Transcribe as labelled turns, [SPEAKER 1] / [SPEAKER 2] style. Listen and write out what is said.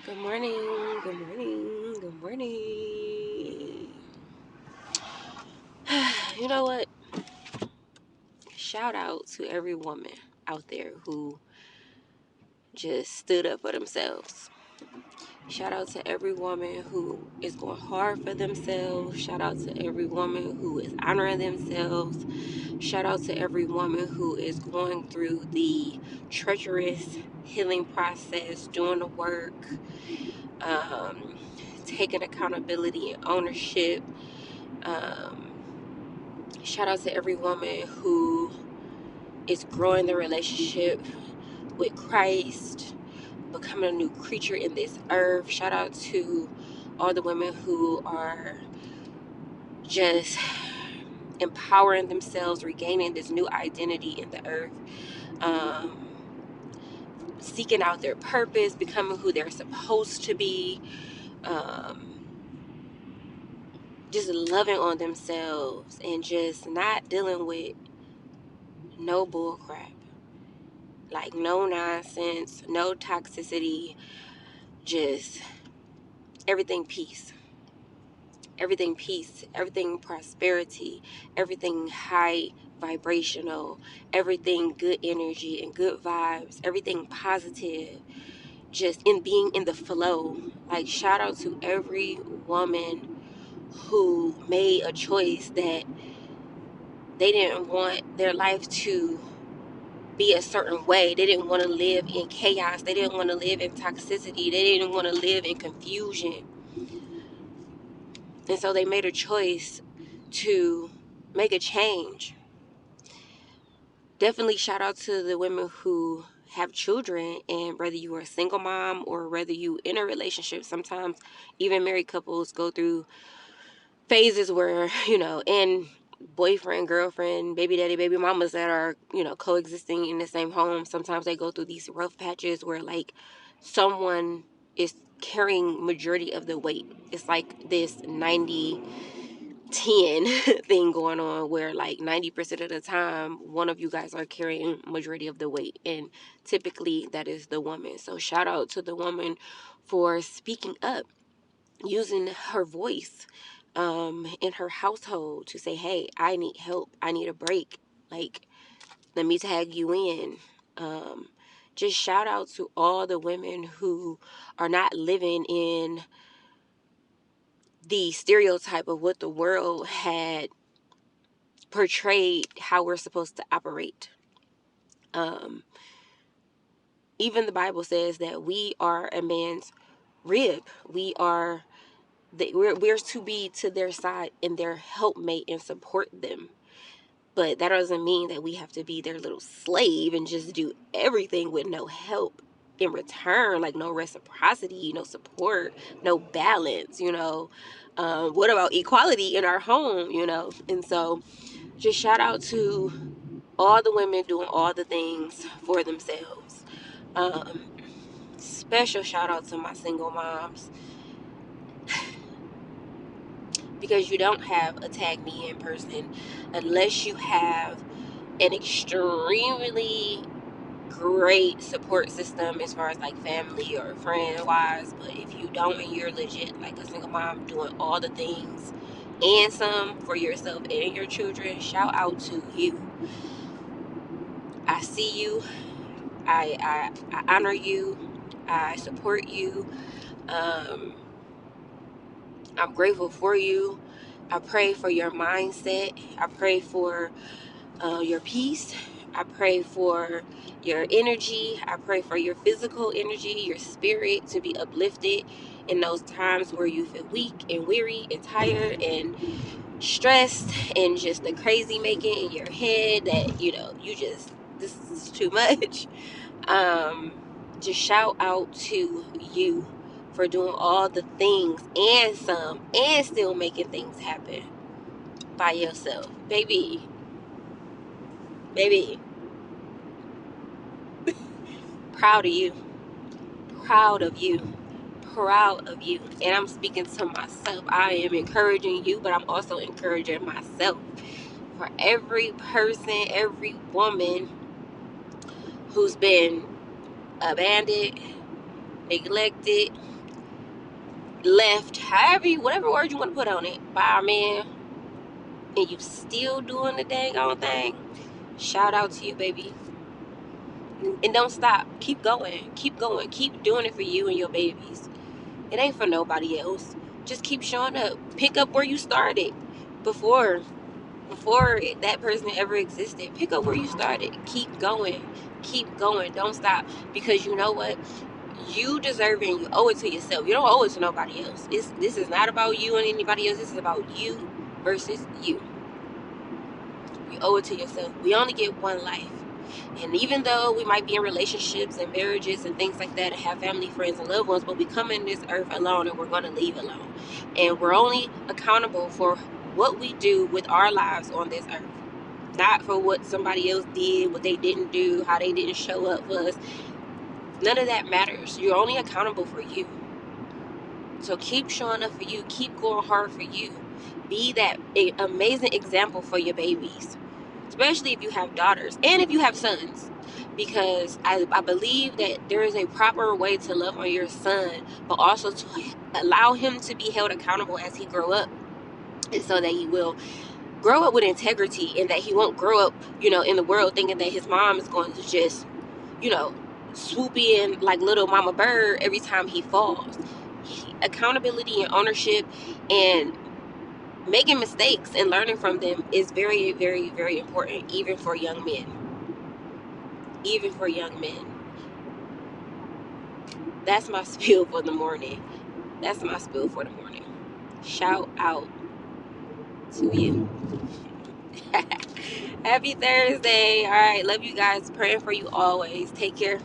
[SPEAKER 1] Good morning, good morning, good morning. You know what? Shout out to every woman out there who just stood up for themselves. Shout out to every woman who is going hard for themselves. Shout out to every woman who is honoring themselves. Shout out to every woman who is going through the treacherous healing process, doing the work, um, taking accountability and ownership. Um, Shout out to every woman who is growing their relationship with Christ, becoming a new creature in this earth. Shout out to all the women who are just empowering themselves, regaining this new identity in the earth, um, seeking out their purpose, becoming who they're supposed to be, just loving on themselves and just not dealing with no bull crap. Like no nonsense, no toxicity, just everything peace. Everything peace, everything prosperity, everything high vibrational, everything good energy and good vibes, everything positive, just in being in the flow. Like shout out to every woman who made a choice that they didn't want their life to be a certain way. They didn't want to live in chaos. They didn't want to live in toxicity. They didn't want to live in confusion. And so they made a choice to make a change. Definitely shout out to the women who have children, and whether you are a single mom or whether you in a relationship, sometimes even married couples go through phases where, and boyfriend, girlfriend, baby daddy, baby mamas that are, coexisting in the same home. Sometimes they go through these rough patches where like someone is carrying majority of the weight. It's like this 90-10 thing going on where like 90% of the time one of you guys are carrying majority of the weight, and typically that is the woman. So shout out to the woman for speaking up, using her voice in her household to say, hey, I need help, I need a break, like let me tag you in. Just shout out to all the women who are not living in the stereotype of what the world had portrayed how we're supposed to operate. Um, Even the Bible says that we are a man's rib. We're to be to their side and their helpmate and support them. But that doesn't mean that we have to be their little slave and just do everything with no help in return, like no reciprocity, no support, no balance, what about equality in our home, And so just shout out to all the women doing all the things for themselves. Special shout out to my single moms, because you don't have a tag me in person unless you have an extremely great support system as far as like family or friend wise. But if you don't and you're legit like a single mom doing all the things and some for yourself and your children, shout out to you. I see you. I honor you. I support you. um, I'm grateful for you. I pray for your mindset. I pray for your peace. I pray for your energy. I pray for your physical energy, your spirit to be uplifted in those times where you feel weak and weary and tired and stressed and just the crazy making in your head that, this is too much. Um, just shout out to you for doing all the things and some and still making things happen by yourself. Baby, proud of you. Proud of you. Proud of you. And I'm speaking to myself. I am encouraging you, but I'm also encouraging myself. For every person, every woman who's been abandoned, neglected, left, however whatever word you want to put on it, by a man, and you still doing the dang on thing, shout out to you, baby. And don't stop. Keep going. Keep going. Keep doing it for you and your babies. It ain't for nobody else. Just keep showing up. Pick up where you started before that person ever existed. Pick up where you started. Keep going. Keep going. Don't stop. Because you know what? You deserve it and you owe it to yourself. You don't owe it to nobody else. This is not about you and anybody else. This is about you versus you. You owe it to yourself. We only get one life. And even though we might be in relationships and marriages and things like that and have family, friends, and loved ones, but we come in this earth alone and we're going to leave alone. And we're only accountable for what we do with our lives on this earth. Not for what somebody else did, what they didn't do, how they didn't show up for us. None of that matters. You're only accountable for you. So keep showing up for you. Keep going hard for you. Be that amazing example for your babies. Especially if you have daughters and if you have sons, because I believe that there is a proper way to love on your son, but also to allow him to be held accountable as he grow up, and so that he will grow up with integrity and that he won't grow up, in the world thinking that his mom is going to just, swoop in like little mama bird every time he falls. Accountability and ownership and making mistakes and learning from them is very, very, very important, even for young men. Even for young men. That's my spiel for the morning. That's my spiel for the morning. Shout out to you. Happy Thursday. All right. Love you guys. Praying for you always. Take care.